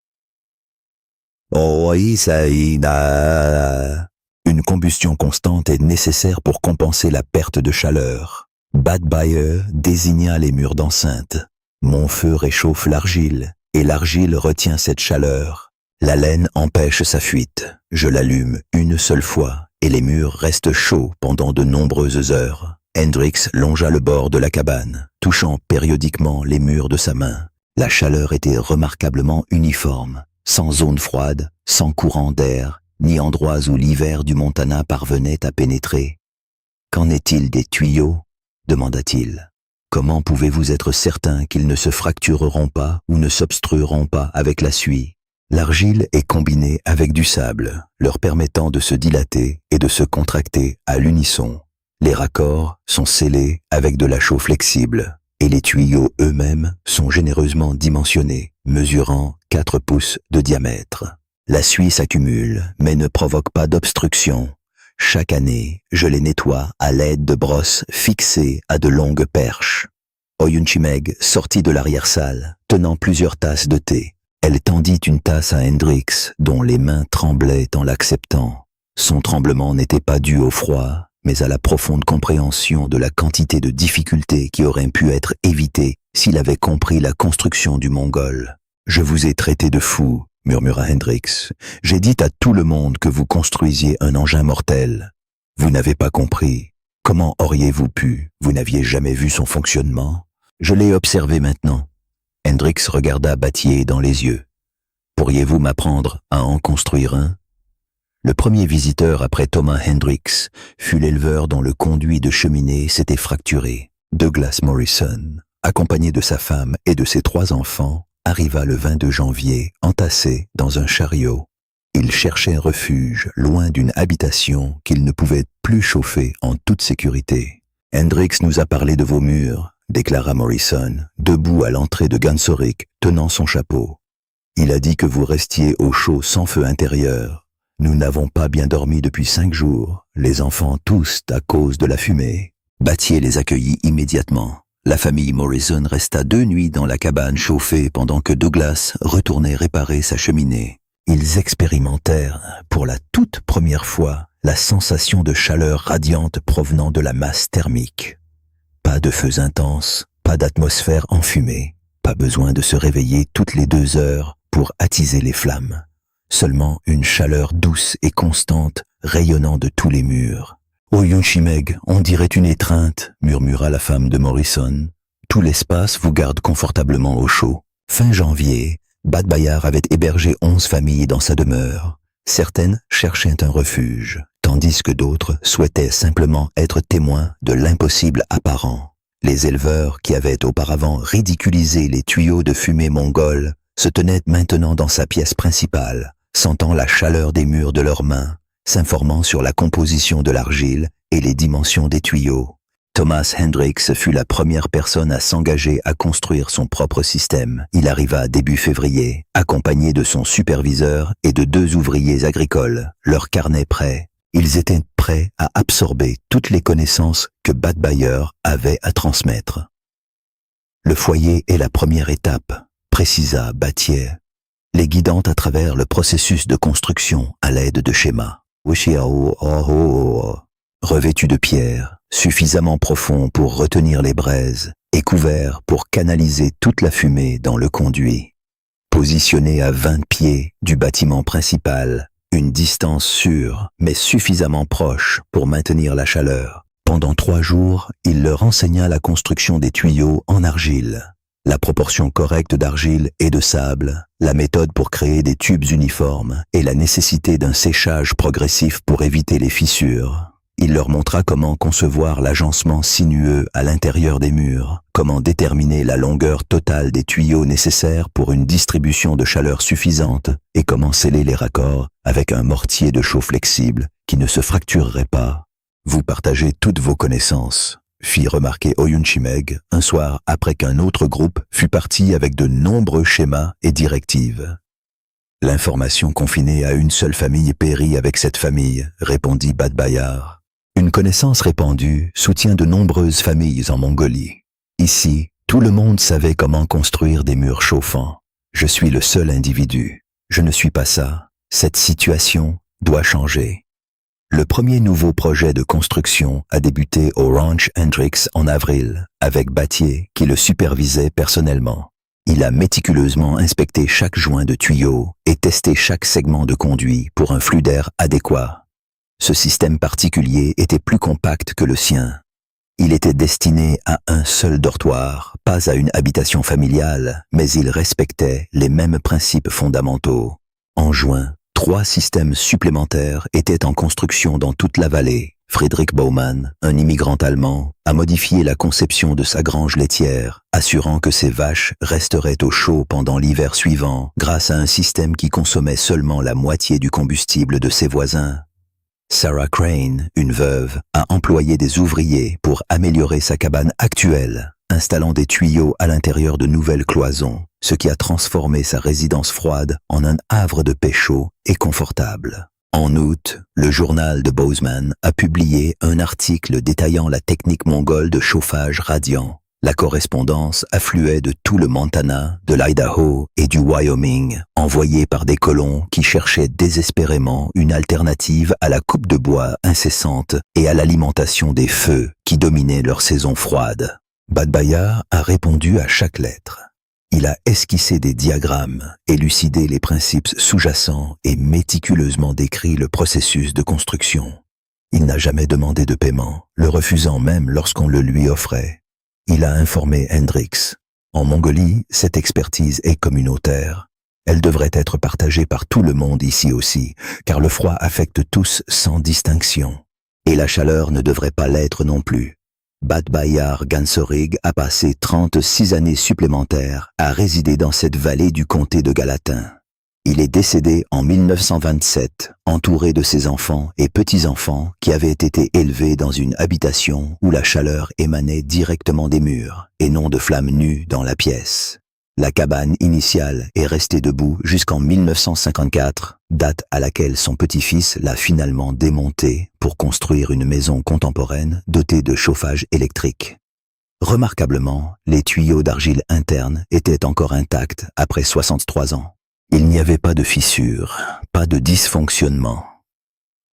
Une combustion constante est nécessaire pour compenser la perte de chaleur. Badbayer désigna les murs d'enceinte. Mon feu réchauffe l'argile, et l'argile retient cette chaleur. La laine empêche sa fuite. Je l'allume une seule fois, et les murs restent chauds pendant de nombreuses heures. Hendricks longea le bord de la cabane, touchant périodiquement les murs de sa main. La chaleur était remarquablement uniforme, sans zone froide, sans courant d'air, ni endroits où l'hiver du Montana parvenait à pénétrer. « Qu'en est-il des tuyaux » demanda-t-il. « Comment pouvez-vous être certain qu'ils ne se fractureront pas ou ne s'obstrueront pas avec la suie ?» L'argile est combinée avec du sable, leur permettant de se dilater et de se contracter à l'unisson. Les raccords sont scellés avec de la chaux flexible, et les tuyaux eux-mêmes sont généreusement dimensionnés, mesurant 4 pouces de diamètre. La suie s'accumule, mais ne provoque pas d'obstruction. Chaque année, je les nettoie à l'aide de brosses fixées à de longues perches. Oyunchimeg sortit de l'arrière-salle, tenant plusieurs tasses de thé. Elle tendit une tasse à Hendricks, dont les mains tremblaient en l'acceptant. Son tremblement n'était pas dû au froid, mais à la profonde compréhension de la quantité de difficultés qui auraient pu être évitées s'il avait compris la construction du Mongol. « Je vous ai traité de fou », murmura Hendricks. « J'ai dit à tout le monde que vous construisiez un engin mortel. Vous n'avez pas compris. Comment auriez-vous pu? Vous n'aviez jamais vu son fonctionnement? Je l'ai observé maintenant. » Hendricks regarda Battier dans les yeux. « Pourriez-vous m'apprendre à en construire un ?» Le premier visiteur après Thomas Hendricks fut l'éleveur dont le conduit de cheminée s'était fracturé. Douglas Morrison, accompagné de sa femme et de ses 3 enfants, arriva le 22 janvier, entassé dans un chariot. Il cherchait refuge loin d'une habitation qu'il ne pouvait plus chauffer en toute sécurité. « Hendricks nous a parlé de vos murs », déclara Morrison, debout à l'entrée de Gansorik, tenant son chapeau. « Il a dit que vous restiez au chaud sans feu intérieur. Nous n'avons pas bien dormi depuis 5 jours, les enfants tous à cause de la fumée. » Battier les accueillit immédiatement. La famille Morrison resta 2 nuits dans la cabane chauffée pendant que Douglas retournait réparer sa cheminée. Ils expérimentèrent, pour la toute première fois, la sensation de chaleur radiante provenant de la masse thermique. Pas de feux intenses, pas d'atmosphère enfumée, pas besoin de se réveiller toutes les 2 heures pour attiser les flammes. Seulement une chaleur douce et constante rayonnant de tous les murs. « Oyunchimeg, on dirait une étreinte », murmura la femme de Morrison. « Tout l'espace vous garde confortablement au chaud. » Fin janvier, Badbayer avait hébergé 11 familles dans sa demeure. Certaines cherchaient un refuge, tandis que d'autres souhaitaient simplement être témoins de l'impossible apparent. Les éleveurs qui avaient auparavant ridiculisé les tuyaux de fumée mongols se tenaient maintenant dans sa pièce principale, sentant la chaleur des murs de leurs mains, s'informant sur la composition de l'argile et les dimensions des tuyaux. Thomas Hendricks fut la première personne à s'engager à construire son propre système. Il arriva début février, accompagné de son superviseur et de 2 ouvriers agricoles, leur carnet prêt. Ils étaient prêts à absorber toutes les connaissances que Badbayer avait à transmettre. Le foyer est la première étape, précisa Battier, les guidant à travers le processus de construction à l'aide de schémas. Revêtu de pierre, suffisamment profond pour retenir les braises, et couvert pour canaliser toute la fumée dans le conduit. Positionné à 20 pieds du bâtiment principal, une distance sûre mais suffisamment proche pour maintenir la chaleur. Pendant 3 jours, il leur enseigna la construction des tuyaux en argile, la proportion correcte d'argile et de sable, la méthode pour créer des tubes uniformes et la nécessité d'un séchage progressif pour éviter les fissures. Il leur montra comment concevoir l'agencement sinueux à l'intérieur des murs, comment déterminer la longueur totale des tuyaux nécessaires pour une distribution de chaleur suffisante et comment sceller les raccords avec un mortier de chaux flexible qui ne se fracturerait pas. « Vous partagez toutes vos connaissances », fit remarquer Oyun Chimeg un soir après qu'un autre groupe fut parti avec de nombreux schémas et directives. « L'information confinée à une seule famille périt avec cette famille », répondit Badbayar. Une connaissance répandue soutient de nombreuses familles en Mongolie. Ici, tout le monde savait comment construire des murs chauffants. Je suis le seul individu. Je ne suis pas ça. Cette situation doit changer. Le premier nouveau projet de construction a débuté au Ranch Hendricks en avril, avec Battier qui le supervisait personnellement. Il a méticuleusement inspecté chaque joint de tuyau et testé chaque segment de conduit pour un flux d'air adéquat. Ce système particulier était plus compact que le sien. Il était destiné à un seul dortoir, pas à une habitation familiale, mais il respectait les mêmes principes fondamentaux. En juin, 3 systèmes supplémentaires étaient en construction dans toute la vallée. Friedrich Baumann, un immigrant allemand, a modifié la conception de sa grange laitière, assurant que ses vaches resteraient au chaud pendant l'hiver suivant grâce à un système qui consommait seulement la moitié du combustible de ses voisins. Sarah Crane, une veuve, a employé des ouvriers pour améliorer sa cabane actuelle, installant des tuyaux à l'intérieur de nouvelles cloisons, ce qui a transformé sa résidence froide en un havre de paix chaud et confortable. En août, le journal de Bozeman a publié un article détaillant la technique mongole de chauffage radiant. La correspondance affluait de tout le Montana, de l'Idaho et du Wyoming, envoyée par des colons qui cherchaient désespérément une alternative à la coupe de bois incessante et à l'alimentation des feux qui dominaient leur saison froide. Badbayar a répondu à chaque lettre. Il a esquissé des diagrammes, élucidé les principes sous-jacents et méticuleusement décrit le processus de construction. Il n'a jamais demandé de paiement, le refusant même lorsqu'on le lui offrait. Il a informé Hendricks. En Mongolie, cette expertise est communautaire. Elle devrait être partagée par tout le monde ici aussi, car le froid affecte tous sans distinction. Et la chaleur ne devrait pas l'être non plus. Badbayar Gansorig a passé 36 années supplémentaires à résider dans cette vallée du comté de Gallatin. Il est décédé en 1927, entouré de ses enfants et petits-enfants qui avaient été élevés dans une habitation où la chaleur émanait directement des murs et non de flammes nues dans la pièce. La cabane initiale est restée debout jusqu'en 1954, date à laquelle son petit-fils l'a finalement démontée pour construire une maison contemporaine dotée de chauffage électrique. Remarquablement, les tuyaux d'argile interne étaient encore intacts après 63 ans. Il n'y avait pas de fissures, pas de dysfonctionnement.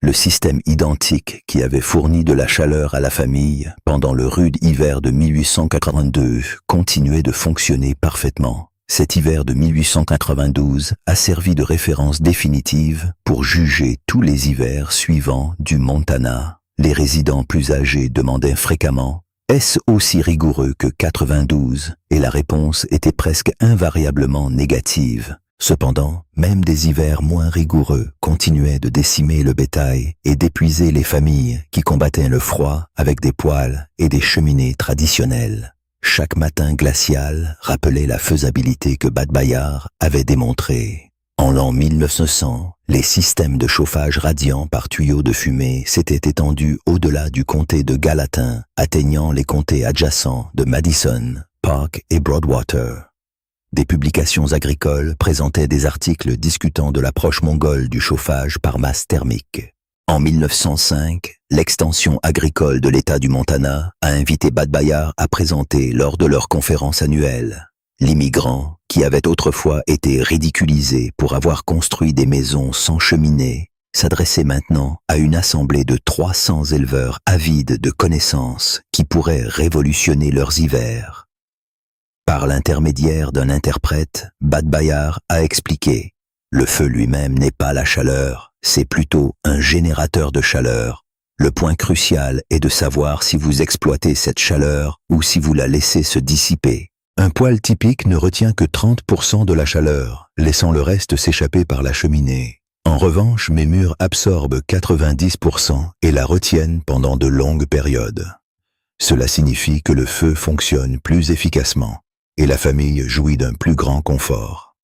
Le système identique qui avait fourni de la chaleur à la famille pendant le rude hiver de 1882 continuait de fonctionner parfaitement. Cet hiver de 1892 a servi de référence définitive pour juger tous les hivers suivants du Montana. Les résidents plus âgés demandaient fréquemment « Est-ce aussi rigoureux que 92 ?» et la réponse était presque invariablement négative. Cependant, même des hivers moins rigoureux continuaient de décimer le bétail et d'épuiser les familles qui combattaient le froid avec des poêles et des cheminées traditionnelles. Chaque matin glacial rappelait la faisabilité que Badbayar avait démontrée. En l'an 1900, les systèmes de chauffage radiant par tuyaux de fumée s'étaient étendus au-delà du comté de Gallatin, atteignant les comtés adjacents de Madison, Park et Broadwater. Des publications agricoles présentaient des articles discutant de l'approche mongole du chauffage par masse thermique. En 1905, l'extension agricole de l'État du Montana a invité Badbayar à présenter lors de leur conférence annuelle. L'immigrant, qui avait autrefois été ridiculisé pour avoir construit des maisons sans cheminée, s'adressait maintenant à une assemblée de 300 éleveurs avides de connaissances qui pourraient révolutionner leurs hivers. Par l'intermédiaire d'un interprète, Bad Bayar a expliqué « Le feu lui-même n'est pas la chaleur, c'est plutôt un générateur de chaleur. Le point crucial est de savoir si vous exploitez cette chaleur ou si vous la laissez se dissiper. Un poêle typique ne retient que 30% de la chaleur, laissant le reste s'échapper par la cheminée. En revanche, mes murs absorbent 90% et la retiennent pendant de longues périodes. Cela signifie que le feu fonctionne plus efficacement et la famille jouit d'un plus grand confort.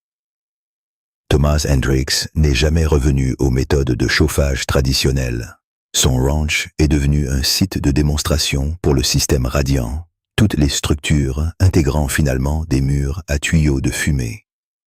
Thomas Hendricks n'est jamais revenu aux méthodes de chauffage traditionnelles. Son ranch est devenu un site de démonstration pour le système radiant, toutes les structures intégrant finalement des murs à tuyaux de fumée.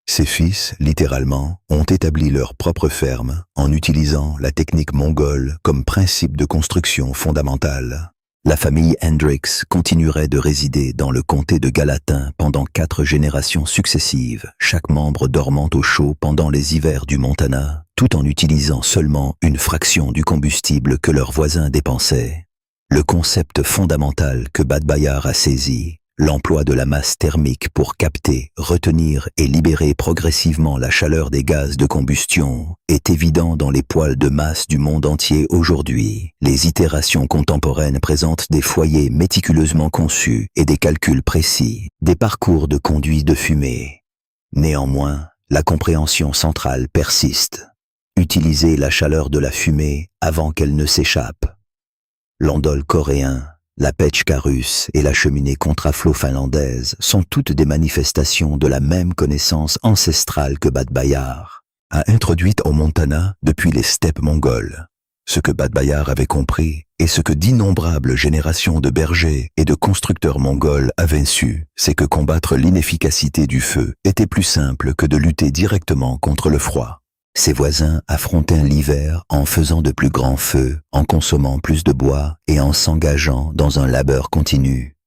Ses fils, littéralement, ont établi leur propre ferme en utilisant la technique mongole comme principe de construction fondamental. La famille Hendricks continuerait de résider dans le comté de Gallatin pendant 4 générations successives, chaque membre dormant au chaud pendant les hivers du Montana, tout en utilisant seulement une fraction du combustible que leurs voisins dépensaient. Le concept fondamental que Bad Bayar a saisi, l'emploi de la masse thermique pour capter, retenir et libérer progressivement la chaleur des gaz de combustion, est évident dans les poêles de masse du monde entier aujourd'hui. Les itérations contemporaines présentent des foyers méticuleusement conçus et des calculs précis, des parcours de conduits de fumée. Néanmoins, la compréhension centrale persiste. Utiliser la chaleur de la fumée avant qu'elle ne s'échappe. L'andole coréen, la petchka russe et la cheminée contraflow finlandaise sont toutes des manifestations de la même connaissance ancestrale que Bad Bayar a introduite au Montana depuis les steppes mongoles. Ce que Bad Bayar avait compris et ce que d'innombrables générations de bergers et de constructeurs mongols avaient su, c'est que combattre l'inefficacité du feu était plus simple que de lutter directement contre le froid. Ses voisins affrontaient l'hiver en faisant de plus grands feux, en consommant plus de bois et en s'engageant dans un labeur continu.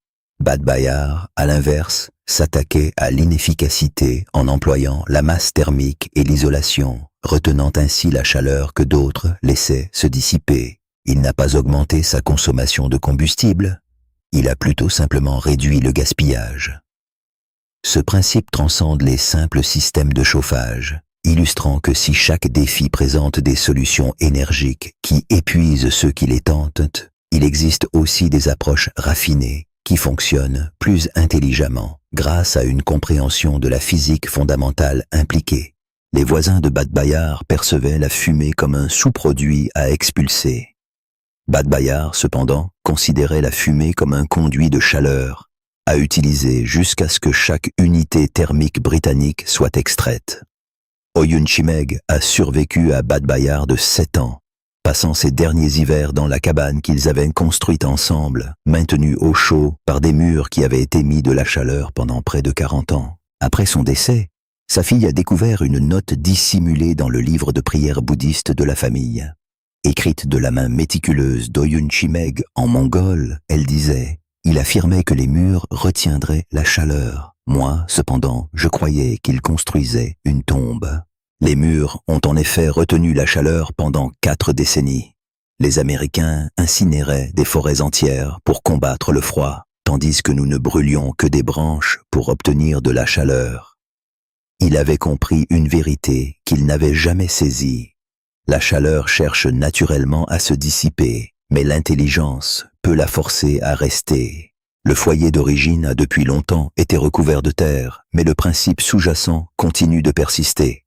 Bad Bayar, à l'inverse, s'attaquait à l'inefficacité en employant la masse thermique et l'isolation, retenant ainsi la chaleur que d'autres laissaient se dissiper. Il n'a pas augmenté sa consommation de combustible, il a plutôt simplement réduit le gaspillage. Ce principe transcende les simples systèmes de chauffage, illustrant que si chaque défi présente des solutions énergiques qui épuisent ceux qui les tentent, il existe aussi des approches raffinées qui fonctionnent plus intelligemment grâce à une compréhension de la physique fondamentale impliquée. Les voisins de Bad Bayar percevaient la fumée comme un sous-produit à expulser. Bad Bayar, cependant, considérait la fumée comme un conduit de chaleur à utiliser jusqu'à ce que chaque unité thermique britannique soit extraite. Oyun Chimeg a survécu à Bad Bayar de 7 ans, passant ses derniers hivers dans la cabane qu'ils avaient construite ensemble, maintenue au chaud par des murs qui avaient émis de la chaleur pendant près de 40 ans. Après son décès, sa fille a découvert une note dissimulée dans le livre de prière bouddhiste de la famille. Écrite de la main méticuleuse d'Oyun Chimeg en mongol, elle disait « Il affirmait que les murs retiendraient la chaleur. Moi, cependant, je croyais qu'il construisait une tombe. » Les murs ont en effet retenu la chaleur pendant 4 décennies. Les Américains incinéraient des forêts entières pour combattre le froid, tandis que nous ne brûlions que des branches pour obtenir de la chaleur. Il avait compris une vérité qu'il n'avait jamais saisie. La chaleur cherche naturellement à se dissiper, mais l'intelligence peut la forcer à rester. Le foyer d'origine a depuis longtemps été recouvert de terre, mais le principe sous-jacent continue de persister.